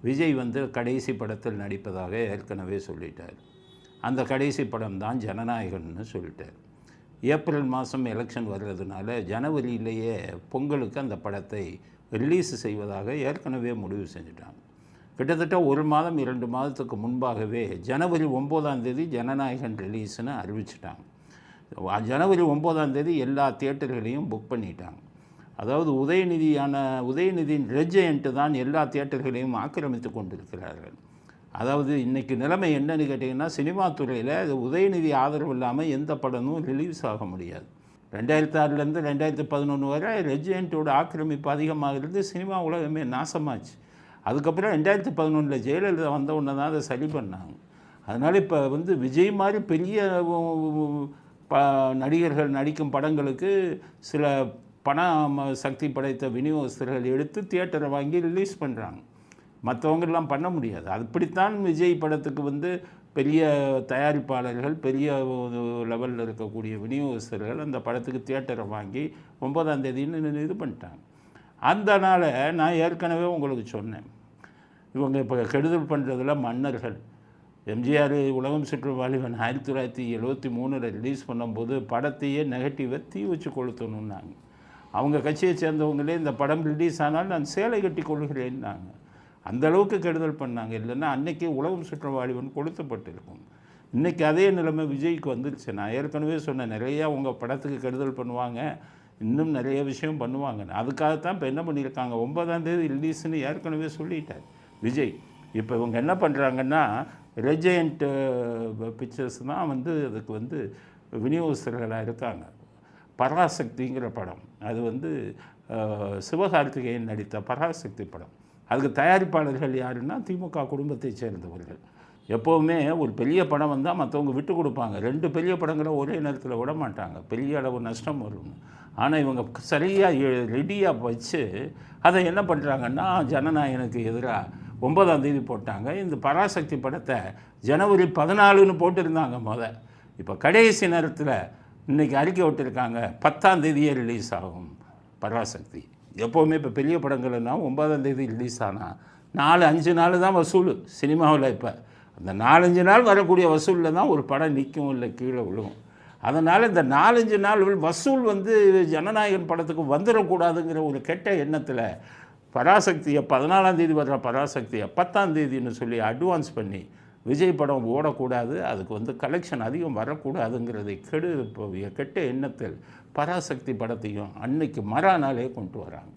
விஜய் வந்து கடைசி படத்தில் நடிப்பதாக ஏற்கனவே சொல்லிட்டார். அந்த கடைசி படம் தான் ஜனநாயகன்னு சொல்லிட்டார். ஏப்ரல் மாதம் எலெக்ஷன் வர்றதுனால ஜனவரியிலேயே பொங்கலுக்கு அந்த படத்தை ரிலீஸ் செய்வதாக ஏற்கனவே முடிவு செஞ்சுட்டாங்க. கிட்டத்தட்ட 1 மாதம் 2 மாதத்துக்கு முன்பாகவே ஜனவரி 9ஆம் தேதி ஜனநாயகன் ரிலீஸ்னு அறிவிச்சிட்டாங்க. ஜனவரி 9ஆம் தேதி எல்லா தியேட்டர்களையும் புக் பண்ணிட்டாங்க. அதாவது உதயநிதியின் ரெஜெயண்ட் தான் எல்லா தியேட்டர்களையும் ஆக்கிரமித்து கொண்டிருக்கிறார்கள். அதாவது இன்றைக்கி நிலைமை என்னன்னு கேட்டிங்கன்னா, சினிமா துறையில் உதயநிதி ஆதரவு இல்லாமல் எந்த படமும் ரிலீஸ் ஆக முடியாது. 2006லேருந்து 2011 வரை ரெஜெயண்ட்டோட ஆக்கிரமிப்பு அதிகமாக இருந்து சினிமா உலகமே நாசமாச்சு. அதுக்கப்புறம் 2011 ஜெயலலிதா வந்த உடனே தான் அதை சரி பண்ணாங்க. அதனால் இப்போ வந்து விஜய் மாதிரி பெரிய நடிகர்கள் நடிக்கும் படங்களுக்கு சில பண சக்தி படைத்த விநியோகஸ்தர்கள் எடுத்து தியேட்டரை வாங்கி ரிலீஸ் பண்ணுறாங்க. மற்றவங்கெல்லாம் பண்ண முடியாது. அப்படித்தான் விஜய் படத்துக்கு வந்து பெரிய தயாரிப்பாளர்கள், பெரிய லெவலில் இருக்கக்கூடிய விநியோகஸ்தர்கள் அந்த படத்துக்கு தியேட்டரை வாங்கி 9ஆம் தேதின்னு இது பண்ணிட்டாங்க. அதனால் நான் ஏற்கனவே உங்களுக்கு சொன்னேன், இவங்க இப்போ கெடுதல் பண்ணுறதுல மன்னர்கள். எம்ஜிஆர் உலகம் சுற்றும் வாலிபன் 1973 ரிலீஸ் பண்ணும்போது படத்தையே நெகட்டிவை தீ வச்சு கொளுத்தணுன்னாங்க. அவங்க கட்சியை சேர்ந்தவங்களே இந்த படம் ரிலீஸ் ஆனால் நான் சேலை கட்டி கொள்கிறேன்னாங்க. அந்தளவுக்கு கெடுதல் பண்ணாங்க. இல்லைன்னா அன்றைக்கி உலகம் சுற்றும் வாலிபன் கொளுத்தப்பட்டிருக்கும். இன்றைக்கி அதே நிலைமை விஜய்க்கு வந்துருச்சு. நான் ஏற்கனவே சொன்னேன், நிறையா உங்கள் படத்துக்கு கெடுதல் பண்ணுவாங்க, இன்னும் நிறைய விஷயம் பண்ணுவாங்க. அதுக்காகத்தான் இப்போ என்ன பண்ணியிருக்காங்க, 9ஆம் தேதி ரிலீஸ்னு ஏற்கனவே சொல்லிட்டார் விஜய். இப்போ இவங்க என்ன பண்ணுறாங்கன்னா, ரெஜெயண்ட் பிக்சர்ஸ் தான் வந்து அதுக்கு வந்து விநியோகஸ்தர்களாக இருக்காங்க. பராசக்திங்கிற படம், அது வந்து சிவகார்த்திகேயன் நடித்த பராசக்தி படம். அதுக்கு தயாரிப்பாளர்கள் யாருன்னா திமுக குடும்பத்தை சேர்ந்தவர்கள். எப்போவுமே ஒரு பெரிய படம் வந்தால் மற்றவங்க விட்டு கொடுப்பாங்க. 2 பெரிய படங்களை ஒரே நேரத்தில் விட மாட்டாங்க, பெரிய அளவு நஷ்டம் வரும். ஆனால் இவங்க சரியாக ரெடியாக வச்சு அதை என்ன பண்ணுறாங்கன்னா, ஜனநாயகனுக்கு எதிராக 9ஆம் தேதி போட்டாங்க. இந்த பராசக்தி படத்தை ஜனவரி 14ன்னு போட்டிருந்தாங்க இப்போ கடைசி நேரத்தில் இன்றைக்கி அறிக்கை விட்டுருக்காங்க, 10ஆம் தேதியே ரிலீஸ் ஆகும் பராசக்தி. எப்போவுமே இப்போ பெரிய படங்கள்னா 9ஆம் தேதி ரிலீஸ் ஆனால் 4-5 நாள் தான் வசூல் சினிமாவில். இப்போ அந்த 4-5 நாள் வரக்கூடிய வசூலில் தான் ஒரு படம் நிற்கும், இல்லை கீழே விழுகும். அதனால் இந்த 4-5 நாள் வசூல் வந்து ஜனநாயகன் படத்துக்கு வந்துடக்கூடாதுங்கிற ஒரு கெட்ட எண்ணத்தில் பராசக்தியை 14ஆம் தேதி வர்ற பராசக்தியை 10ஆம் தேதின்னு சொல்லி அட்வான்ஸ் பண்ணி விஜய் படம் ஓடக்கூடாது, அதுக்கு வந்து கலெக்ஷன் அதிகம் வரக்கூடாதுங்கிறதை கெட்ட எண்ணத்தில் பராசக்தி படத்தையும் அன்னைக்கு மறுநாளே கொண்டு வராங்க.